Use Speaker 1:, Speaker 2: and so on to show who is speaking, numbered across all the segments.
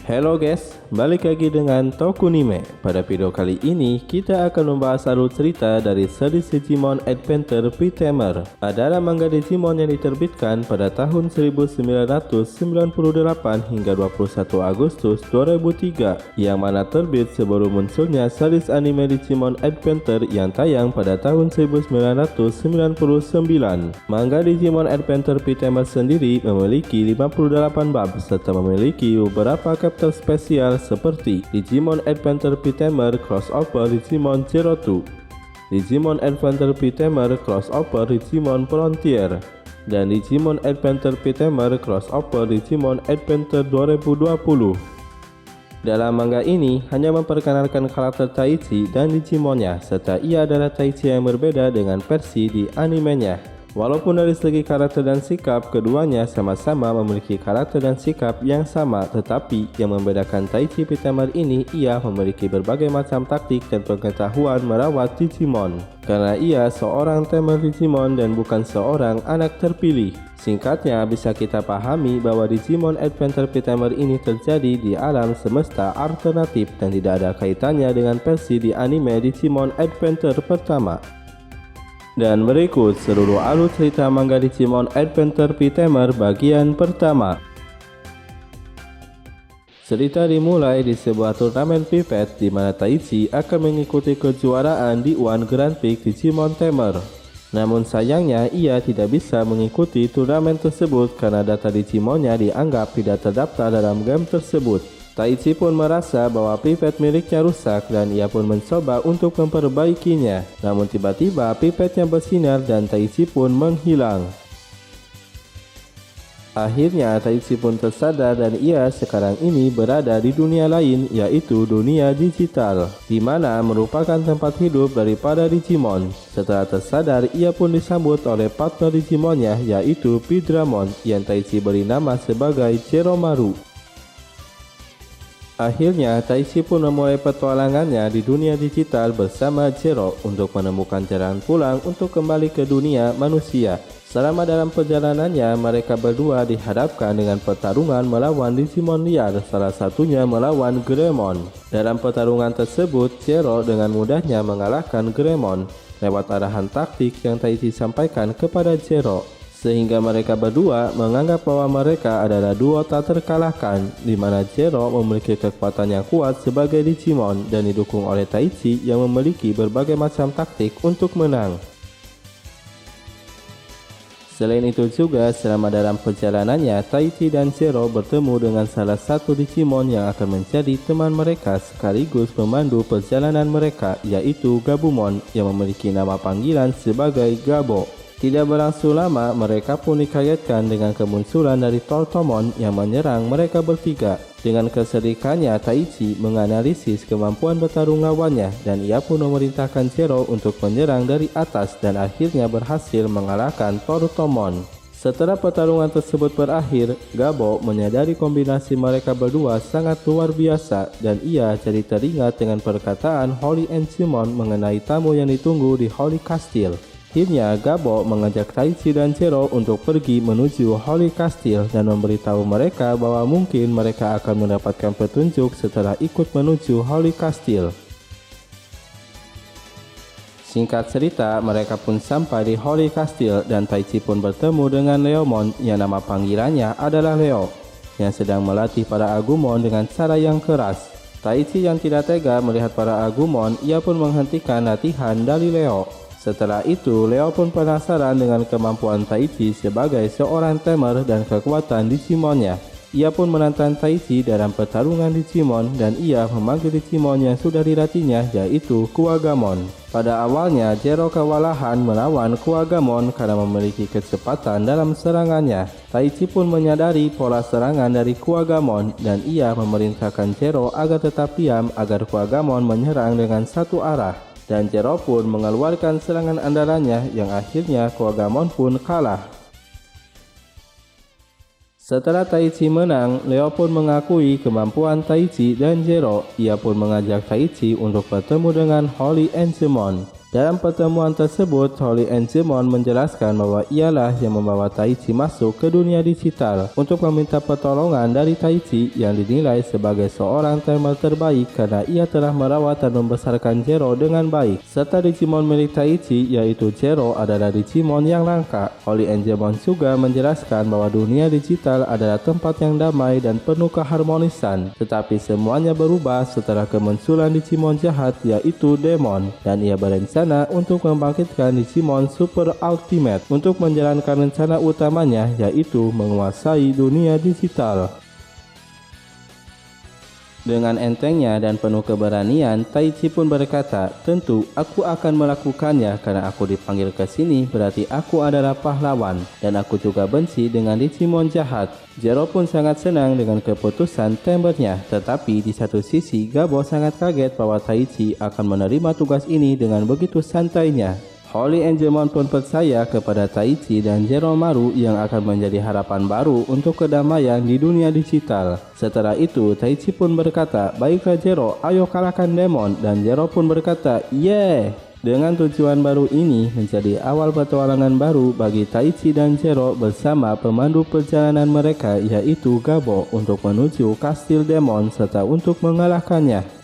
Speaker 1: Hello guys, balik lagi dengan Tokunime. Pada video kali ini kita akan membahas alur cerita dari series Digimon Adventure Pitamer. Adalah manga Digimon yang diterbitkan pada tahun 1998 hingga 21 Agustus 2003, yang mana terbit sebelum munculnya series anime Digimon Adventure yang tayang pada tahun 1999. Manga Digimon Adventure Pitamer sendiri memiliki 58 bab serta memiliki beberapa chapter spesial seperti Digimon Adventure Pitamer Crossover Digimon Zero 2, Digimon Adventure Pitamer Crossover Digimon Frontier, dan Digimon Adventure Pitamer Crossover Digimon Adventure 2020. Dalam manga ini hanya memperkenalkan karakter Taichi dan Digimonnya, serta ia adalah Taichi yang berbeda dengan versi di animenya. Walaupun dari segi karakter dan sikap, keduanya sama-sama memiliki karakter dan sikap yang sama, tetapi yang membedakan Taichi Pitamer ini, ia memiliki berbagai macam taktik dan pengetahuan merawat Digimon. Karena ia seorang tamer Digimon dan bukan seorang anak terpilih. Singkatnya, bisa kita pahami bahwa Digimon Adventure Pitamer ini terjadi di alam semesta alternatif dan tidak ada kaitannya dengan versi di anime Digimon Adventure pertama. Dan berikut seluruh alur cerita manga Digimon Adventure Pitamer bagian pertama. Cerita dimulai di sebuah turnamen pipet di mana Taichi akan mengikuti kejuaraan di One Grand Prix Digimon Tamer. Namun sayangnya ia tidak bisa mengikuti turnamen tersebut karena data Digimonnya dianggap tidak terdaftar dalam game tersebut. Taichi pun merasa bahwa pipet miliknya rusak dan ia pun mencoba untuk memperbaikinya. Namun tiba-tiba pipetnya bersinar dan Taichi pun menghilang. Akhirnya Taichi pun tersadar dan ia sekarang ini berada di dunia lain, yaitu dunia digital, di mana merupakan tempat hidup daripada Digimon. Setelah tersadar, ia pun disambut oleh partner Digimonnya, yaitu Pidramon, yang Taichi beri nama sebagai Zeromaru. Akhirnya, Taichi pun memulai petualangannya di dunia digital bersama Zero untuk menemukan jalan pulang untuk kembali ke dunia manusia. Selama dalam perjalanannya, mereka berdua dihadapkan dengan pertarungan melawan Digimon liar, salah satunya melawan Greymon. Dalam pertarungan tersebut, Zero dengan mudahnya mengalahkan Greymon lewat arahan taktik yang Taichi sampaikan kepada Zero. Sehingga mereka berdua menganggap bahwa mereka adalah duo tak terkalahkan, di mana Zero memiliki kekuatan yang kuat sebagai Digimon dan didukung oleh Taichi yang memiliki berbagai macam taktik untuk menang. Selain itu juga, selama dalam perjalanannya, Taichi dan Zero bertemu dengan salah satu Digimon yang akan menjadi teman mereka sekaligus pemandu perjalanan mereka, yaitu Gabumon yang memiliki nama panggilan sebagai Gabo. Tidak berlangsung lama, mereka pun dikagetkan dengan kemunculan dari Tortomon yang menyerang mereka bertiga. Dengan kesedihannya, Taichi menganalisis kemampuan bertarung lawannya dan ia pun memerintahkan Zero untuk menyerang dari atas dan akhirnya berhasil mengalahkan Tortomon. Setelah pertarungan tersebut berakhir, Gabo menyadari kombinasi mereka berdua sangat luar biasa dan ia jadi teringat dengan perkataan Holy Enchimon mengenai tamu yang ditunggu di Holy Castle. Akhirnya, Gabo mengajak Taichi dan Zero untuk pergi menuju Holy Castle dan memberitahu mereka bahwa mungkin mereka akan mendapatkan petunjuk setelah ikut menuju Holy Castle. Singkat cerita, mereka pun sampai di Holy Castle dan Taichi pun bertemu dengan Leomon yang nama panggilannya adalah Leo, yang sedang melatih para Agumon dengan cara yang keras. Taichi yang tidak tega melihat para Agumon, ia pun menghentikan latihan dari Leo. Setelah itu, Leo pun penasaran dengan kemampuan Taichi sebagai seorang tamer dan kekuatan Digimonnya. Ia pun menantang Taichi dalam pertarungan Digimon dan ia memanggil Digimon yang sudah dilatihnya, yaitu Kuwagamon. Pada awalnya, Zero kewalahan melawan Kuwagamon karena memiliki kecepatan dalam serangannya. Taichi pun menyadari pola serangan dari Kuwagamon dan ia memerintahkan Zero agar tetap diam agar Kuwagamon menyerang dengan satu arah. Dan Zero pun mengeluarkan serangan andalannya yang akhirnya Kuwagamon pun kalah. Setelah Taichi menang, Leo pun mengakui kemampuan Taichi dan Zero. Ia pun mengajak Taichi untuk bertemu dengan Holy Enchimon. Dalam pertemuan tersebut, Holy Angemon menjelaskan bahwa ialah yang membawa Taichi masuk ke dunia digital untuk meminta pertolongan dari Taichi yang dinilai sebagai seorang tamer terbaik karena ia telah merawat dan membesarkan Zero dengan baik. Serta Digimon milik Taichi yaitu Zero adalah Digimon yang langka. Holy Angemon juga menjelaskan bahwa dunia digital adalah tempat yang damai dan penuh keharmonisan, tetapi semuanya berubah setelah kemunculan Digimon jahat yaitu Demon, dan ia berencana untuk membangkitkan Digimon Super Ultimate untuk menjalankan rencana utamanya yaitu menguasai dunia digital. Dengan entengnya dan penuh keberanian, Taichi pun berkata, "Tentu aku akan melakukannya karena aku dipanggil ke sini berarti aku adalah pahlawan dan aku juga benci dengan Digimon jahat." Zero pun sangat senang dengan keputusan tamernya, tetapi di satu sisi Gabo sangat kaget bahwa Taichi akan menerima tugas ini dengan begitu santainya. Holy Angemon pun percaya kepada Taichi dan Zeromaru yang akan menjadi harapan baru untuk kedamaian di dunia digital. Setelah itu, Taichi pun berkata, "Baiklah Zero, ayo kalahkan Demon." Dan Zero pun berkata, "Yeah!" Dengan tujuan baru ini menjadi awal petualangan baru bagi Taichi dan Zero bersama pemandu perjalanan mereka yaitu Gabo untuk menuju kastil Demon serta untuk mengalahkannya.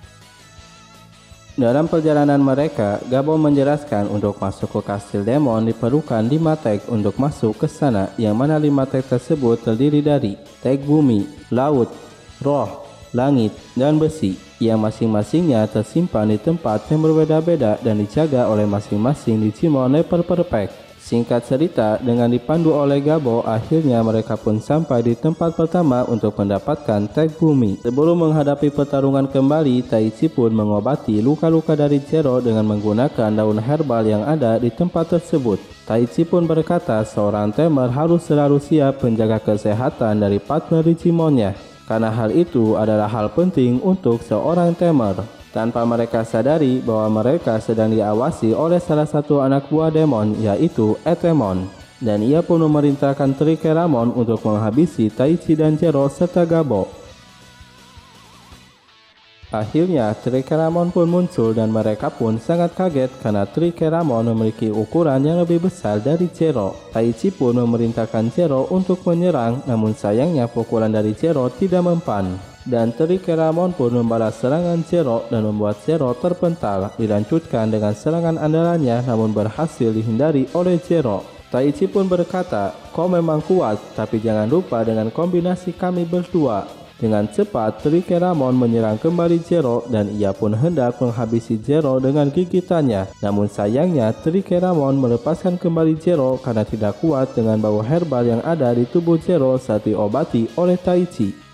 Speaker 1: Dalam perjalanan mereka, Gabo menjelaskan untuk masuk ke kastil Demon diperlukan 5 tag untuk masuk ke sana, yang mana 5 tag tersebut terdiri dari tag bumi, laut, roh, langit, dan besi, yang masing-masingnya tersimpan di tempat yang berbeda-beda dan dijaga oleh masing-masing Digimon level perfect. Singkat cerita, dengan dipandu oleh Gabo, akhirnya mereka pun sampai di tempat pertama untuk mendapatkan tag bumi. Sebelum menghadapi pertarungan kembali, Taichi pun mengobati luka-luka dari Zero dengan menggunakan daun herbal yang ada di tempat tersebut. Taichi pun berkata seorang tamer harus selalu siap menjaga kesehatan dari partner Digimonnya, karena hal itu adalah hal penting untuk seorang tamer. Tanpa mereka sadari bahwa mereka sedang diawasi oleh salah satu anak buah Demon yaitu Etemon, dan ia pun memerintahkan Trikeramon untuk menghabisi Taichi dan Zero serta Gabo. Akhirnya Trikeramon pun muncul dan mereka pun sangat kaget karena Trikeramon memiliki ukuran yang lebih besar dari Zero. Taichi pun memerintahkan Zero untuk menyerang, namun sayangnya pukulan dari Zero tidak mempan. Dan Trikeramon pun membalas serangan Zero dan membuat Zero terpental. Dilanjutkan dengan serangan andalannya namun berhasil dihindari oleh Zero. Taichi pun berkata, "Kau memang kuat, tapi jangan lupa dengan kombinasi kami berdua." Dengan cepat Trikeramon menyerang kembali Zero dan ia pun hendak menghabisi Zero dengan gigitannya. Namun sayangnya Trikeramon melepaskan kembali Zero karena tidak kuat dengan bau herbal yang ada di tubuh Zero saat diobati oleh Taichi.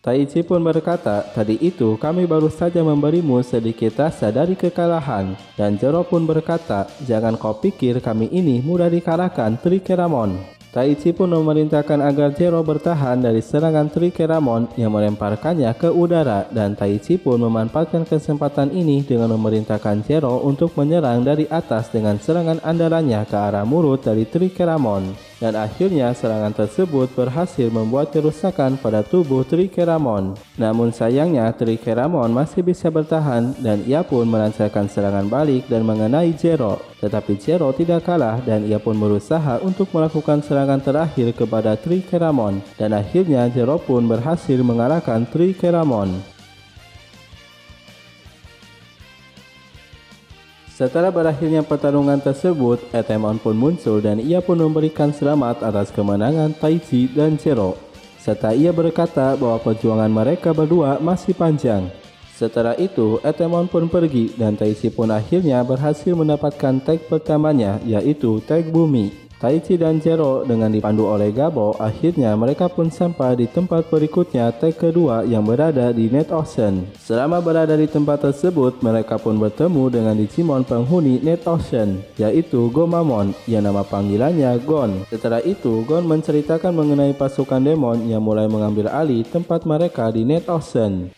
Speaker 1: Taichi pun berkata, "Tadi itu kami baru saja memberimu sedikit rasa dari kekalahan." Dan Zero pun berkata, "Jangan kau pikir kami ini mudah dikalahkan Trikeramon." Taichi pun memerintahkan agar Zero bertahan dari serangan Trikeramon yang melemparkannya ke udara, dan Taichi pun memanfaatkan kesempatan ini dengan memerintahkan Zero untuk menyerang dari atas dengan serangan andalannya ke arah mulut dari Trikeramon. Dan akhirnya serangan tersebut berhasil membuat kerusakan pada tubuh Trikeramon. Namun sayangnya Trikeramon masih bisa bertahan dan ia pun melancarkan serangan balik dan mengenai Zero. Tetapi Zero tidak kalah dan ia pun berusaha untuk melakukan serangan terakhir kepada Trikeramon. Dan akhirnya Zero pun berhasil mengalahkan Trikeramon. Setelah berakhirnya pertarungan tersebut, Etemon pun muncul dan ia pun memberikan selamat atas kemenangan Taichi dan Zero. Serta ia berkata bahwa perjuangan mereka berdua masih panjang. Setelah itu, Etemon pun pergi dan Taichi pun akhirnya berhasil mendapatkan tag pertamanya yaitu tag bumi. Taichi dan Zero dengan dipandu oleh Gabo, akhirnya mereka pun sampai di tempat berikutnya tag kedua yang berada di Net Ocean. Selama berada di tempat tersebut, mereka pun bertemu dengan Digimon penghuni Net Ocean, yaitu Gomamon, yang nama panggilannya Gon. Setelah itu, Gon menceritakan mengenai pasukan Demon yang mulai mengambil alih tempat mereka di Net Ocean.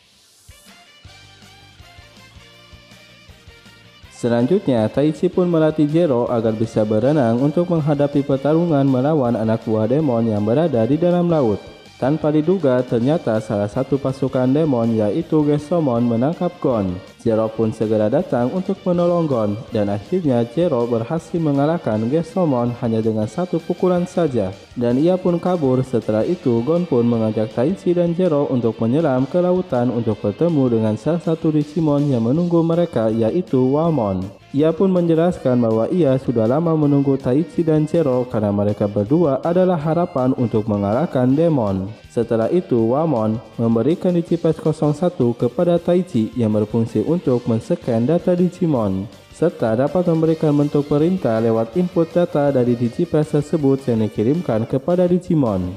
Speaker 1: Selanjutnya, Taichi pun melatih Zero agar bisa berenang untuk menghadapi pertarungan melawan anak buah Demon yang berada di dalam laut. Tanpa diduga, ternyata salah satu pasukan demon yaitu Geshomon menangkap Gon. Zero pun segera datang untuk menolong Gon, dan akhirnya Zero berhasil mengalahkan Geshomon hanya dengan satu pukulan saja. Dan ia pun kabur. Setelah itu, Gon pun mengajak Taichi dan Zero untuk menyelam ke lautan untuk bertemu dengan salah satu Digimon yang menunggu mereka yaitu Wamon. Ia pun menjelaskan bahwa ia sudah lama menunggu Taichi dan Zero karena mereka berdua adalah harapan untuk mengalahkan demon. Setelah itu, Wamon memberikan Digipass 01 kepada Taichi yang berfungsi untuk men-scan data Digimon, serta dapat memberikan bentuk perintah lewat input data dari Digipass tersebut yang dikirimkan kepada Digimon.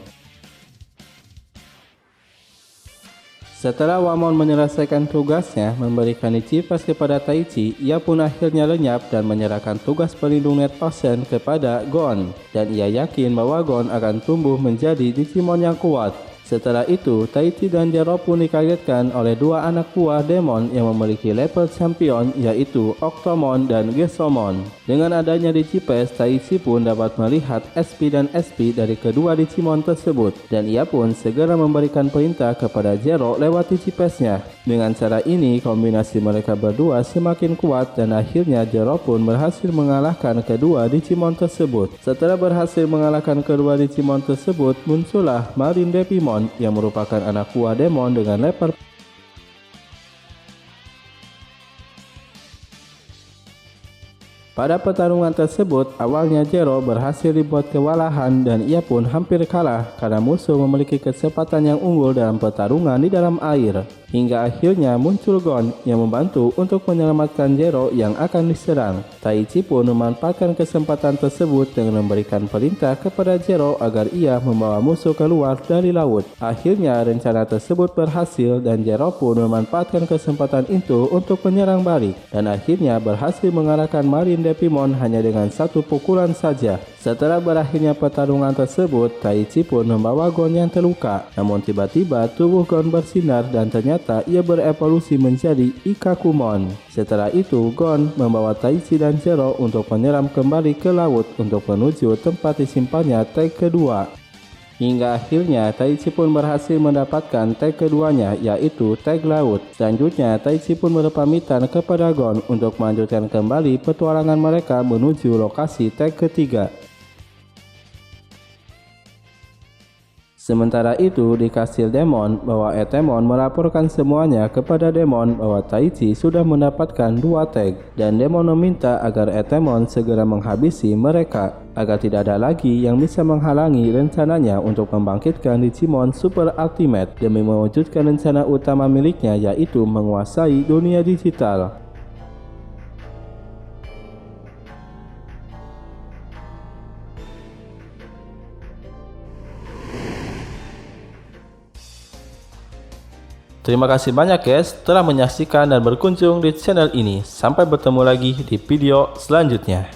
Speaker 1: Setelah Wamon menyelesaikan tugasnya memberikan Digipass kepada Taichi, ia pun akhirnya lenyap dan menyerahkan tugas pelindung Net Ocean kepada Gon, dan ia yakin bahwa Gon akan tumbuh menjadi Digimon yang kuat. Setelah itu, Taichi dan Zero pun dikagetkan oleh dua anak buah demon yang memiliki level champion yaitu Octomon dan Geshomon. Dengan adanya Digipass, Taichi pun dapat melihat SP dan SP dari kedua Digimon tersebut, dan ia pun segera memberikan perintah kepada Zero lewat Digipass-nya. Dengan cara ini, kombinasi mereka berdua semakin kuat dan akhirnya Zero pun berhasil mengalahkan kedua Digimon tersebut. Setelah berhasil mengalahkan kedua Digimon tersebut, muncullah Marine Devimon yang merupakan anak buah demon dengan level. Pada pertarungan tersebut, awalnya Zero berhasil dibuat kewalahan dan ia pun hampir kalah karena musuh memiliki kesempatan yang unggul dalam pertarungan di dalam air. Hingga akhirnya muncul Gon yang membantu untuk menyelamatkan Zero yang akan diserang. Taichi pun memanfaatkan kesempatan tersebut dengan memberikan perintah kepada Zero agar ia membawa musuh keluar dari laut. Akhirnya rencana tersebut berhasil dan Zero pun memanfaatkan kesempatan itu untuk menyerang balik, dan akhirnya berhasil mengalahkan Marine Devimon hanya dengan satu pukulan saja. Setelah berakhirnya pertarungan tersebut, Taichi pun membawa Gon yang terluka. Namun tiba-tiba tubuh Gon bersinar dan ternyata ia berevolusi menjadi Ikkakumon. Setelah itu, Gon membawa Taichi dan Zero untuk menyelam kembali ke laut untuk menuju tempat disimpannya tag kedua. Hingga akhirnya Taichi pun berhasil mendapatkan tag keduanya yaitu tag laut. Selanjutnya Taichi pun berpamitan kepada Gon untuk melanjutkan kembali petualangan mereka menuju lokasi tag ketiga. Sementara itu di kastil demon, bahwa Etemon melaporkan semuanya kepada demon bahwa Taichi sudah mendapatkan 2 tag, dan demon meminta agar Etemon segera menghabisi mereka agar tidak ada lagi yang bisa menghalangi rencananya untuk membangkitkan Digimon Super Ultimate demi mewujudkan rencana utama miliknya yaitu menguasai dunia digital. Terima kasih banyak guys telah menyaksikan dan berkunjung di channel ini. Sampai bertemu lagi di video selanjutnya.